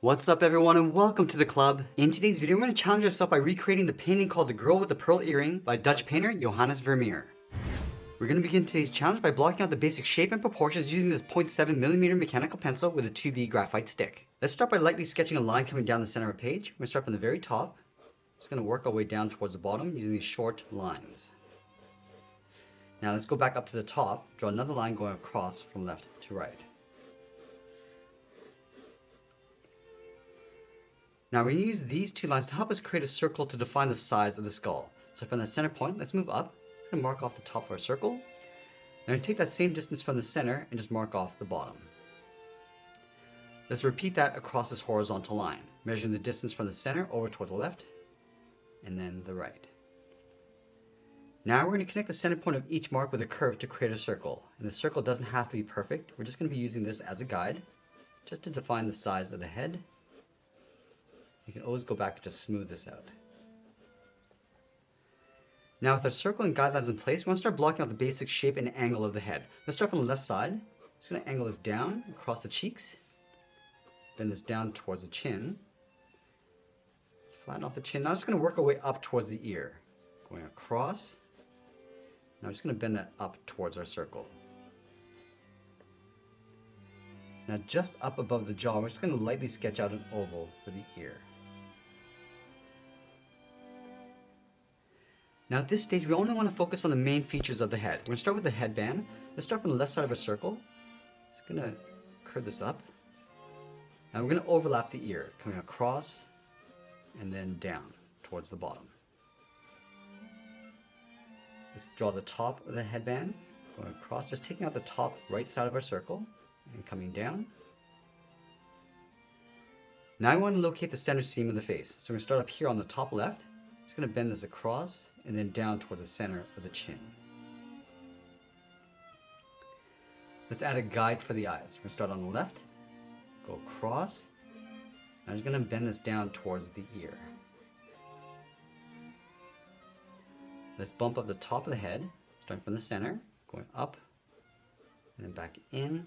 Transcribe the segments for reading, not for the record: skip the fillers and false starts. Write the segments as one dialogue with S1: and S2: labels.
S1: What's up everyone and welcome to the club. In today's video, we're going to challenge ourselves by recreating the painting called The Girl with the Pearl Earring by Dutch painter Johannes Vermeer. We're going to begin today's challenge by blocking out the basic shape and proportions using this 0.7mm mechanical pencil with a 2B graphite stick. Let's start by lightly sketching a line coming down the center of the page. We're going to start from the very top. Just going to work our way down towards the bottom using these short lines. Now let's go back up to the top, draw another line going across from left to right. Now we're going to use these two lines to help us create a circle to define the size of the skull. So from that center point, let's move up. We're going to mark off the top of our circle. Now we're going to take that same distance from the center and just mark off the bottom. Let's repeat that across this horizontal line, measuring the distance from the center over towards the left and then the right. Now we're going to connect the center point of each mark with a curve to create a circle. And the circle doesn't have to be perfect. We're just going to be using this as a guide just to define the size of the head. You can always go back and just smooth this out. Now with our circle and guidelines in place, we want to start blocking out the basic shape and angle of the head. Let's start from the left side. Just going to angle this down across the cheeks. Bend this down towards the chin. Let's flatten off the chin. Now I'm just going to work our way up towards the ear. Going across. Now I'm just going to bend that up towards our circle. Now just up above the jaw, we're just going to lightly sketch out an oval for the ear. Now at this stage, we only want to focus on the main features of the head. We're going to start with the headband. Let's start from the left side of a circle. Just going to curve this up. Now we're going to overlap the ear, coming across and then down towards the bottom. Let's draw the top of the headband, going across, just taking out the top right side of our circle and coming down. Now I want to locate the center seam of the face. So we're going to start up here on the top left. Just going to bend this across and then down towards the center of the chin. Let's add a guide for the eyes. We're going to start on the left, go across. I'm just going to bend this down towards the ear. Let's bump up the top of the head, starting from the center, going up and then back in.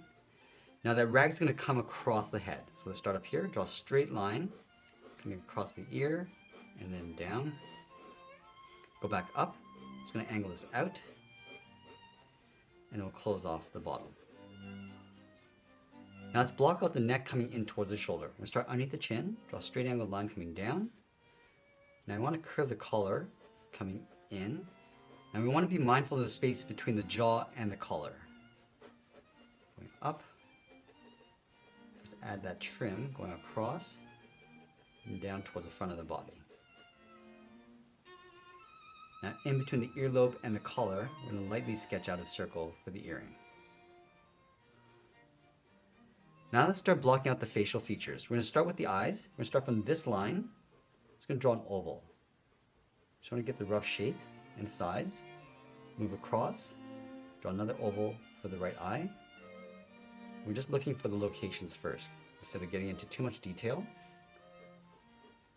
S1: Now that rag is going to come across the head. So let's start up here, draw a straight line, coming across the ear and then down. Go back up, just going to angle this out and it will close off the bottom. Now let's block out the neck coming in towards the shoulder. We're going to start underneath the chin, draw a straight angled line coming down. Now I want to curve the collar coming in. And we want to be mindful of the space between the jaw and the collar. Going up. Just add that trim going across and down towards the front of the body. Now in between the earlobe and the collar, we're going to lightly sketch out a circle for the earring. Now let's start blocking out the facial features. We're going to start with the eyes. We're going to start from this line. Just going to draw an oval. Just want to get the rough shape and size. Move across. Draw another oval for the right eye. We're just looking for the locations first, instead of getting into too much detail.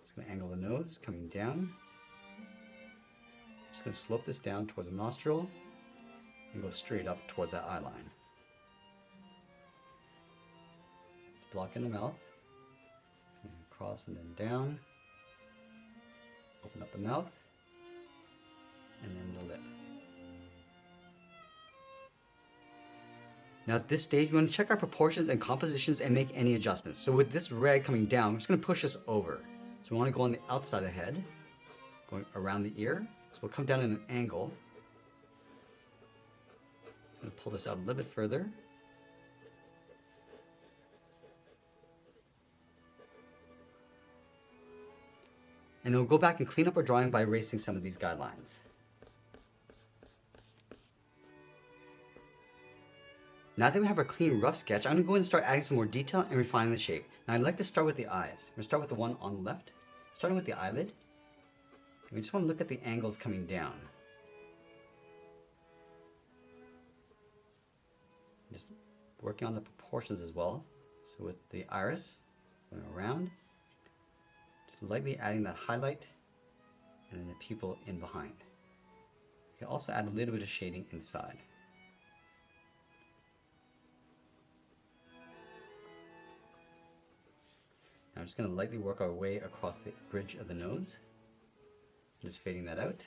S1: Just going to angle the nose, coming down. Just going to slope this down towards the nostril and go straight up towards that eye line. Let's block in the mouth. Across and then down. Open up the mouth. And then the lip. Now at this stage, we want to check our proportions and compositions and make any adjustments. So with this rag coming down, we're just going to push this over. So we want to go on the outside of the head, going around the ear. So we'll come down in an angle. Just going to pull this out a little bit further. And then we'll go back and clean up our drawing by erasing some of these guidelines. Now that we have our clean, rough sketch, I'm going to go ahead and start adding some more detail and refining the shape. Now I'd like to start with the eyes. We're going to start with the one on the left, starting with the eyelid. We just want to look at the angles coming down. Just working on the proportions as well. So with the iris, going around, just lightly adding that highlight and then the pupil in behind. You can also add a little bit of shading inside. I'm just going to lightly work our way across the bridge of the nose, just fading that out.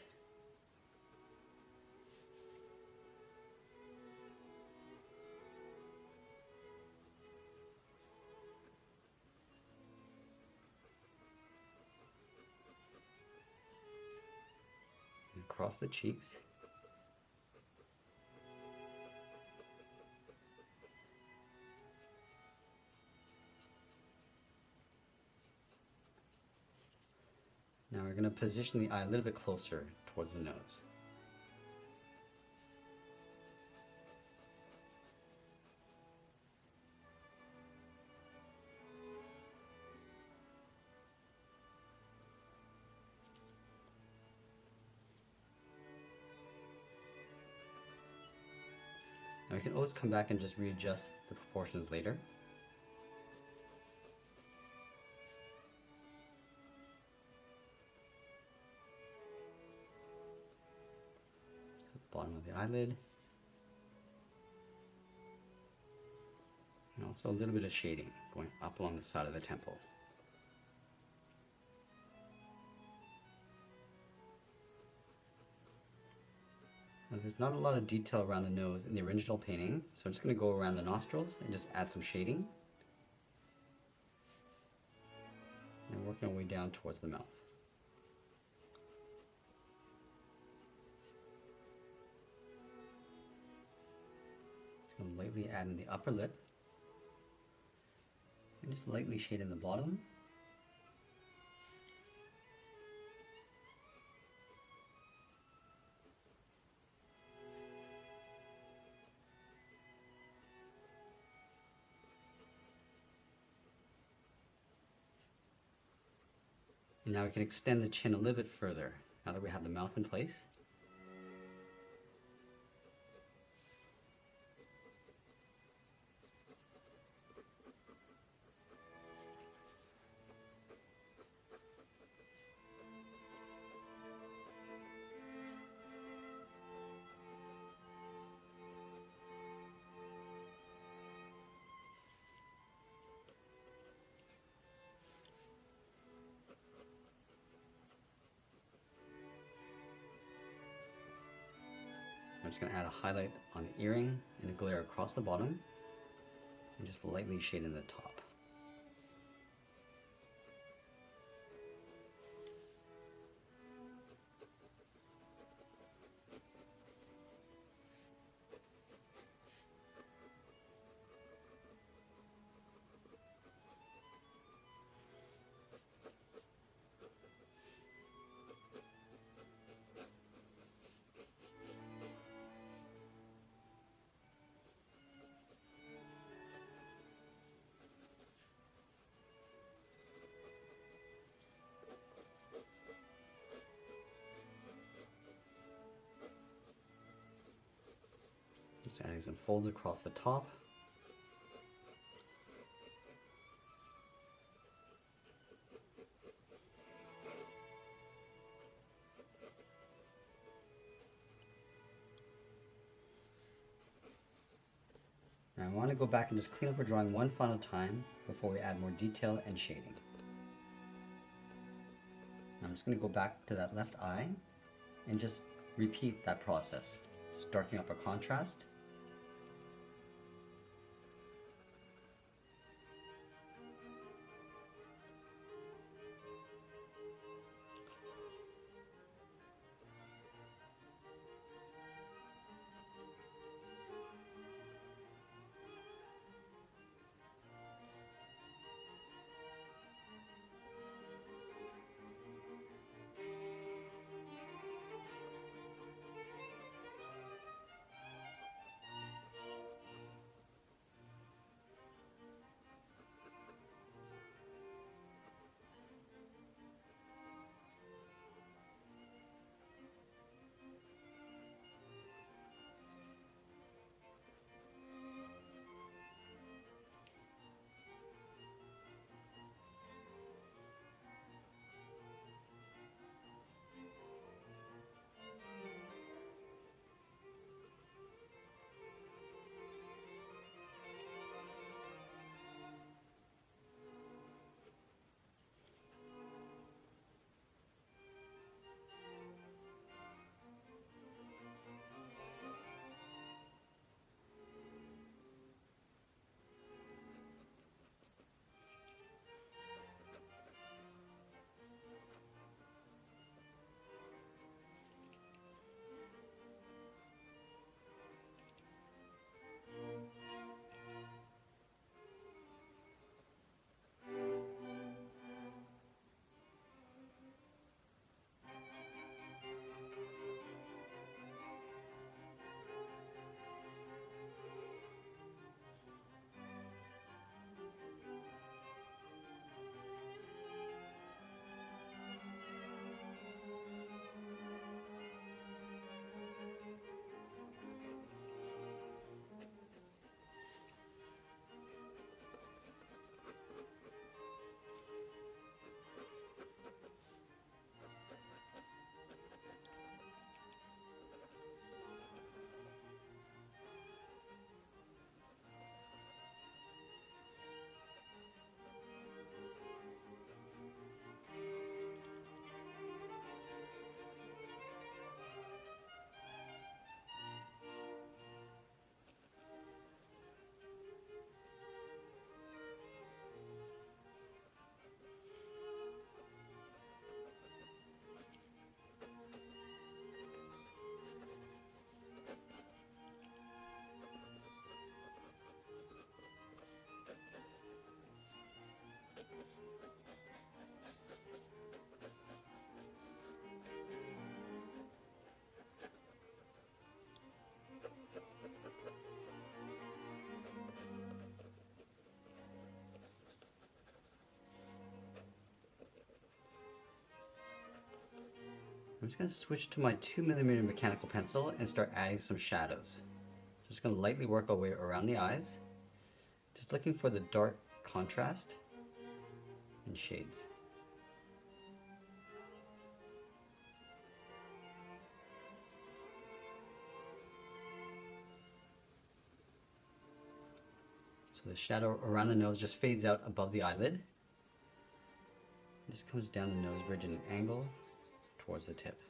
S1: And across the cheeks. Now we're going to position the eye a little bit closer towards the nose. Now we can always come back and just readjust the proportions later. Bottom of the eyelid. And also a little bit of shading going up along the side of the temple. Now, there's not a lot of detail around the nose in the original painting, so I'm just going to go around the nostrils and just add some shading. And working our way down towards the mouth. Just going to lightly add in the upper lip. And just lightly shade in the bottom. And now we can extend the chin a little bit further, now that we have the mouth in place. I'm just going to add a highlight on the earring and a glare across the bottom, and just lightly shade in the top. Just adding some folds across the top. Now I want to go back and just clean up our drawing one final time before we add more detail and shading. I'm just going to go back to that left eye and just repeat that process. Just darkening up our contrast. I'm just going to switch to my 2mm mechanical pencil and start adding some shadows. Just going to lightly work our way around the eyes, just looking for the dark contrast and shades. So the shadow around the nose just fades out above the eyelid. It just comes down the nose bridge at an angle towards the tip.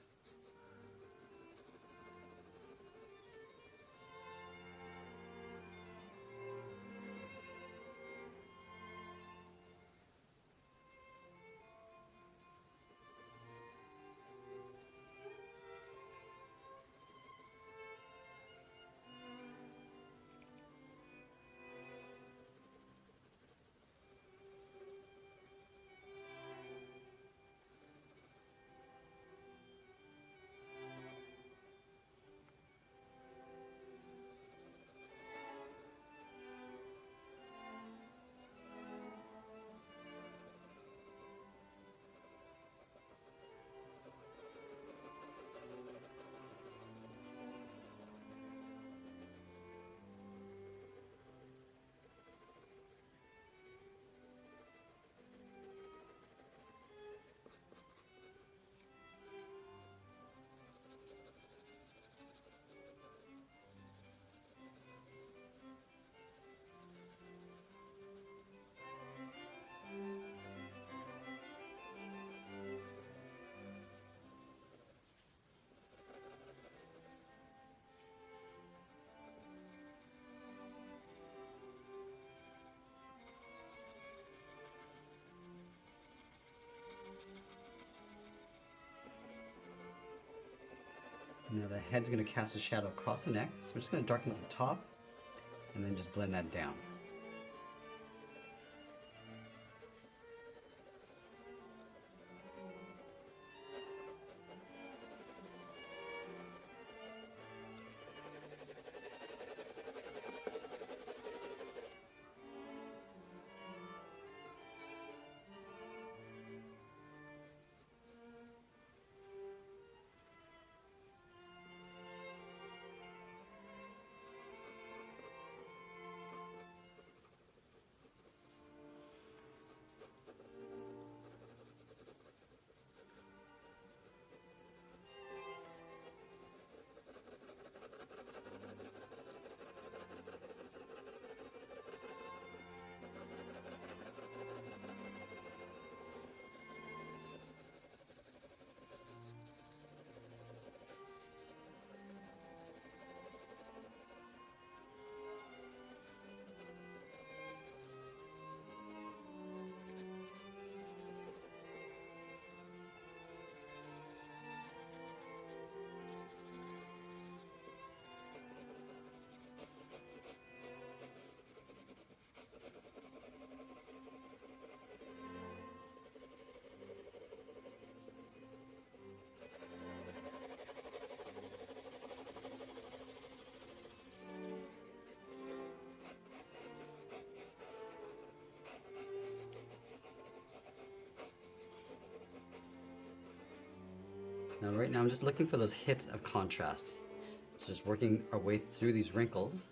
S1: Now the head's going to cast a shadow across the neck, so we're just going to darken up the top and then just blend that down. Now right now I'm just looking for those hits of contrast. So just working our way through these wrinkles,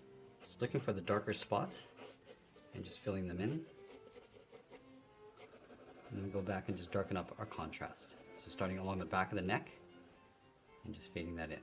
S1: just looking for the darker spots and just filling them in. And then go back and just darken up our contrast. So starting along the back of the neck and just fading that in.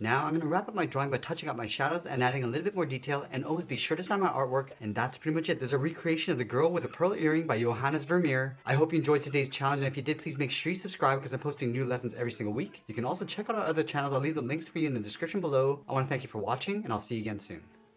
S1: Now I'm going to wrap up my drawing by touching up my shadows and adding a little bit more detail, and always be sure to sign my artwork, and that's pretty much it. There's a recreation of the girl with a pearl earring by Johannes Vermeer. I hope you enjoyed today's challenge, and if you did, please make sure you subscribe because I'm posting new lessons every single week. You can also check out our other channels. I'll leave the links for you in the description below. I want to thank you for watching, and I'll see you again soon.